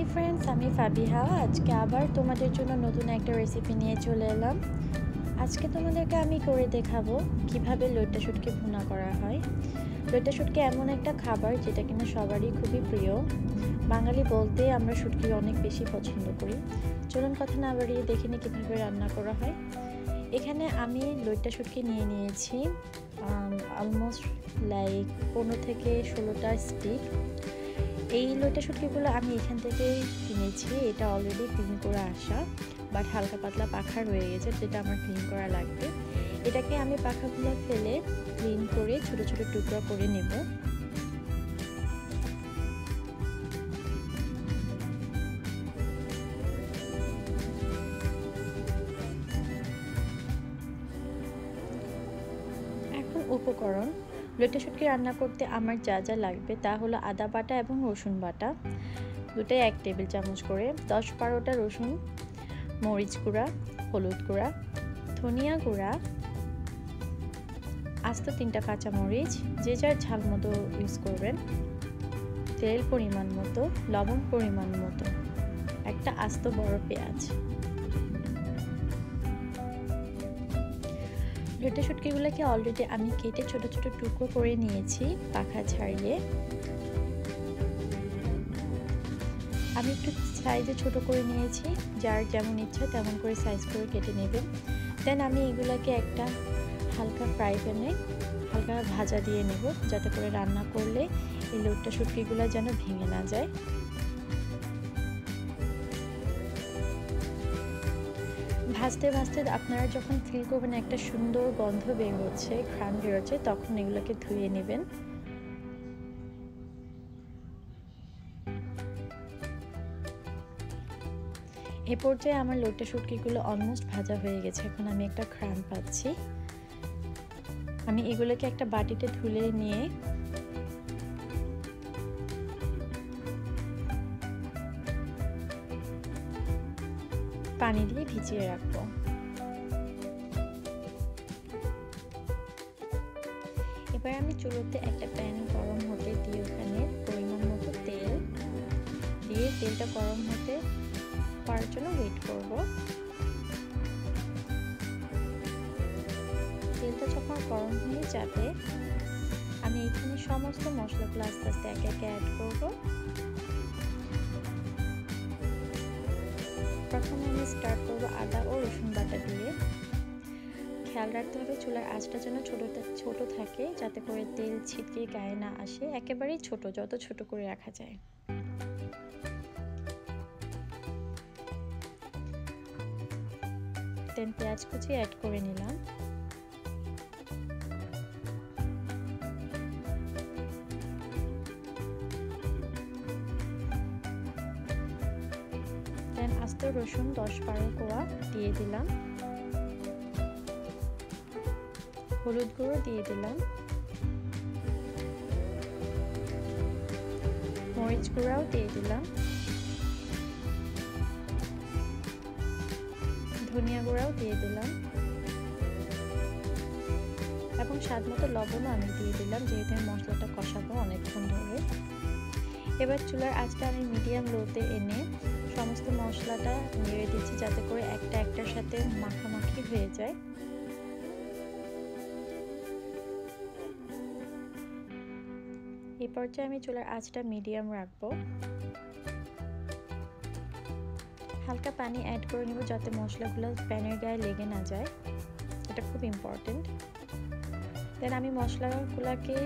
Hi friends, আমি ফাবিহা। আজকে আবার তোমাদের জন্য নতুন একটা রেসিপি নিয়ে চলে এলাম। আজকে তোমাদেরকে আমি করে দেখাবো কিভাবে লইট্টা শুটকি ভুনা করা হয়। লইট্টা শুটকি এমন একটা খাবার যেটা কিনা সবারই খুবই প্রিয়। বাঙালি বলতে আমরা শুটকি অনেক বেশি পছন্দ করি। চলুন কথা না বাড়িয়ে দেখে নিই কীভাবে রান্না করা হয়। এখানে আমি লইট্টা শুটকি নিয়ে নিয়েছি অলমোস্ট লাইক 15 থেকে 16টা স্টিক। এই লইট্টা শুটকিগুলো আমি এখান থেকে কিনেছি। এটা অলরেডি ক্লিন করে আসা, বাট হালকা পাতলা পাখা রয়ে গেছে, যেটা আমার ক্লিন করা লাগবে। এটাকে আমি পাখাগুলো ফেলে ক্লিন করে ছোট ছোট টুকরা করে নেব। এখন উপকরণ। লইট্টা শুটকি রান্না করতে আমার যা যা লাগবে তা হলো আদা বাটা এবং রসুন বাটা, দুটাই 1 টেবিল চামচ করে, 10-12টা রসুন, মরিচ গুঁড়া, হলুদ গুঁড়া, ধনিয়া গুঁড়া, আস্ত 3টা কাঁচামরিচ, যে যার ঝাল মতো ইউজ করবেন, তেল পরিমাণ মতো, লবণ পরিমাণ মতো, একটা আস্ত বড় পেঁয়াজ। লইট্টা শুটকিগুলোকে অলরেডি আমি কেটে ছোট ছোট টুকরো করে নিয়েছি পাখা ছাড়িয়ে। আমি একটু সাইজে ছোট করে নিয়েছি, যার যেমন ইচ্ছা তেমন করে সাইজ করে কেটে নেবেন। দেন আমি এগুলোকে একটা হালকা ফ্রাই প্যানে হালকা ভাজা দিয়ে নেব, যাতে করে রান্না করলে এই লইট্টা শুটকিগুলো যেন ভেঙে না যায়। ভাজতে ভাজতে আপনারা যখন ফিল করবেন একটা সুন্দর গন্ধ বের হচ্ছে, ঘ্রাণ বের হচ্ছে, তখন এগুলোকে ধুয়ে নেবেন। এ পর্যায়ে আমার লইট্টা শুটকিগুলো অলমোস্ট ভাজা হয়ে গেছে। এখন আমি একটা ঘ্রাণ পাচ্ছি। আমি এগুলোকে একটা বাটিতে ধুলে নিয়ে পানি দিয়ে ভিজিয়ে রাখবো। এবার আমি চুলোতে একটা প্যান গরম হতে দিয়ে ওখানে পরিমাণ মতো তেল দিয়ে তেলটা গরম হতে পারার জন্য ওয়েট করব। তেলটা যখন গরম হয়ে যাবে, আমি এখানে সমস্ত মশলাগুলো আস্তে আস্তে একে একে অ্যাড করব। প্রথমে আমি স্টার্ট করব আদা ও রসুন বাটা দিয়ে। খেয়াল রাখতে হবে চুলার আঁচটা যেন ছোট থাকে, যাতে করে তেল ছিটকে গায়ে না আসে। একেবারেই ছোট, যত ছোট করে রাখা যায়। দেন পেঁয়াজ কুচি অ্যাড করে নিলাম। দেন আস্ত রসুন 10-12 কোয়া দিয়ে দিলাম। হলুদ গুঁড়ো দিয়ে দিলাম, মরিচ গুঁড়াও দিয়ে দিলাম, ধনিয়া গুঁড়াও দিয়ে দিলাম এবং স্বাদ মতো লবণও আমি দিয়ে দিলাম, যেহেতু আমি মশলাটা কষাবো অনেকক্ষণ ধরে। এবার চুলার আঁচটা আমি মিডিয়াম লোতে এনে সমস্ত মশলাটা নেড়ে দিচ্ছি, যাতে করে একটা একটার সাথে মাখামাখি হয়ে যায়। এই পর্যায়ে আমি চুলার আঁচটা মিডিয়াম রাখবো। হালকা পানি অ্যাড করে নেব, যাতে মশলাগুলো প্যানের গায়ে লেগে না যায়, এটা খুব ইম্পর্টেন্ট। দেন আমি মশলাগুলোকে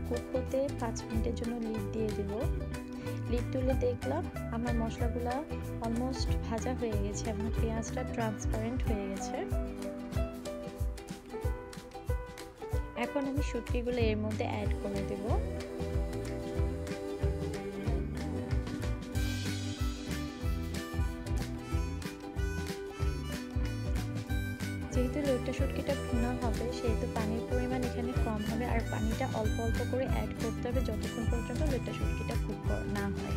কুক হতে 5 মিনিটের জন্য লিড দিয়ে দেব। লিড তুলে দেখলাম আমার মশলাগুলো অলমোস্ট ভাজা হয়ে গেছে এবং পেঁয়াজটা ট্রান্সপারেন্ট হয়ে গেছে। এখন আমি শুটকিগুলো এর মধ্যে অ্যাড করে দেব। যেহেতু লইট্টা শুটকিটা ভুনা হবে, সেহেতু পানির পরিমাণ এখানে কম হবে, আর পানিটা অল্প অল্প করে অ্যাড করতে হবে যতক্ষণ পর্যন্ত লইট্টা শুটকিটা কুক না হয়।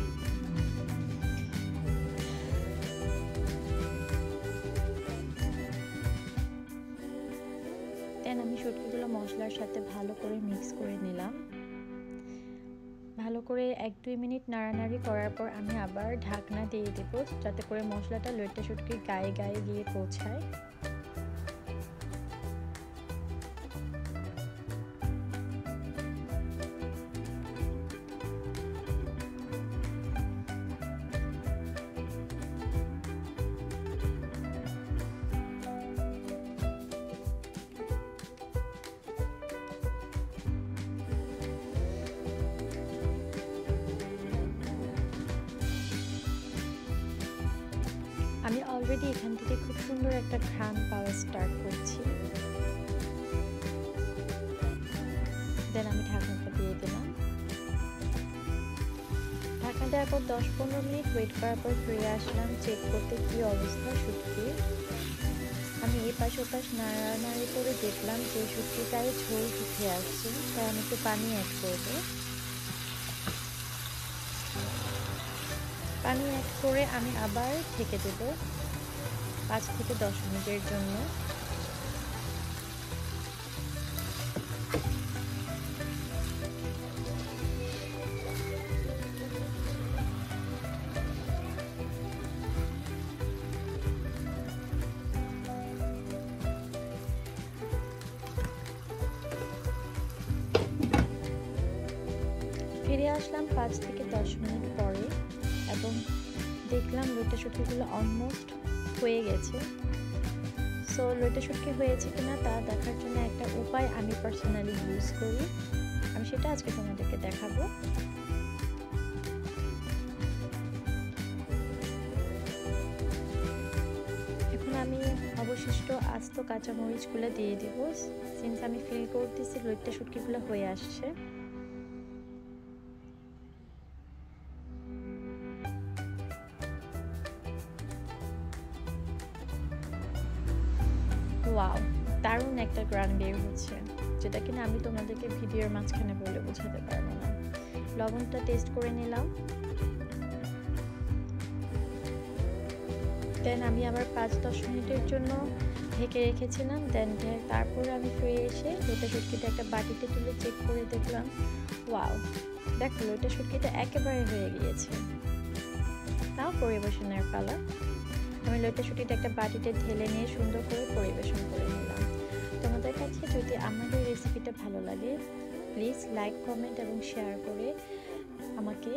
দেন আমি শুটকিগুলো মশলার সাথে ভালো করে মিক্স করে নিলাম। ভালো করে 1-2 মিনিট নাড়ানাড়ি করার পর আমি আবার ঢাকনা দিয়ে দেব, যাতে করে মশলাটা লইট্টা শুটকির গায়ে গায়ে গিয়ে পৌঁছায়। আমি অলরেডি এখান থেকে খুব সুন্দর একটা ঘ্রাণ পাওয়া স্টার্ট করছি। দেন আমি ঢাকনাটা দিয়ে দিলাম। ঢাকনা দেওয়ার পর 10-15 মিনিট ওয়েট করার পর ফিরে আসলাম চেক করতে কি অবস্থা শুটকির। আমি এপাশ ওপাশ নাড়ানাড়ি করে দেখলাম যে শুটকিটারে ঝোল উঠে আসছে, তাই আমি একটু পানি অ্যাড করব। পানি অ্যাড করে আমি আবার ঢেকে দেব 5 থেকে 10 মিনিটের জন্য। ফিরে আসলাম 5 থেকে 10 মিনিট পরে এবং দেখলাম লইট্টা শুটকিগুলো অলমোস্ট হয়ে গেছে। সো লইট্টা শুটকি হয়েছে কিনা তা দেখার জন্য একটা উপায় আমি পার্সোনালি ইউজ করি, আমি সেটা আজকে তোমাদেরকে দেখাবো। এখন আমি অবশিষ্ট আস্ত কাঁচামরিচগুলো দিয়ে দিব, সিন্স আমি ফিল করতেছি লইট্টা শুটকিগুলো হয়ে আসছে। ওয়াও, দারুণ একটা গ্রান বের হচ্ছে, যেটা কিনা আমি তোমাদেরকে ভিডিওর মাঝখানে বলে বোঝাতে পারবো না। লবণটা টেস্ট করে নিলাম। দেন আমি আবার 5-10 মিনিটের জন্য ঢেকে রেখেছিলাম। দেন তারপরে আমি ফিরে এসে লইট্টা শুটকিটা একটা বাটিতে তুলে চেক করে দেখলাম, ওয়াও, দেখো লইট্টা শুটকিটা একেবারে হয়ে গিয়েছে। নাও পরিবেশনের পালা। আমি লইট্টা শুটকিটা একটা বাটিতে ঢেলে নিয়ে সুন্দর করে পরিবেশন করে নিলাম। তোমাদের কাছে যদি আমাদের রেসিপিটা ভালো লাগে, প্লিজ লাইক, কমেন্ট এবং শেয়ার করে আমাকে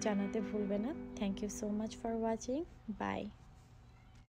জানাতে ভুলবে না। Thank you so much for watching. By.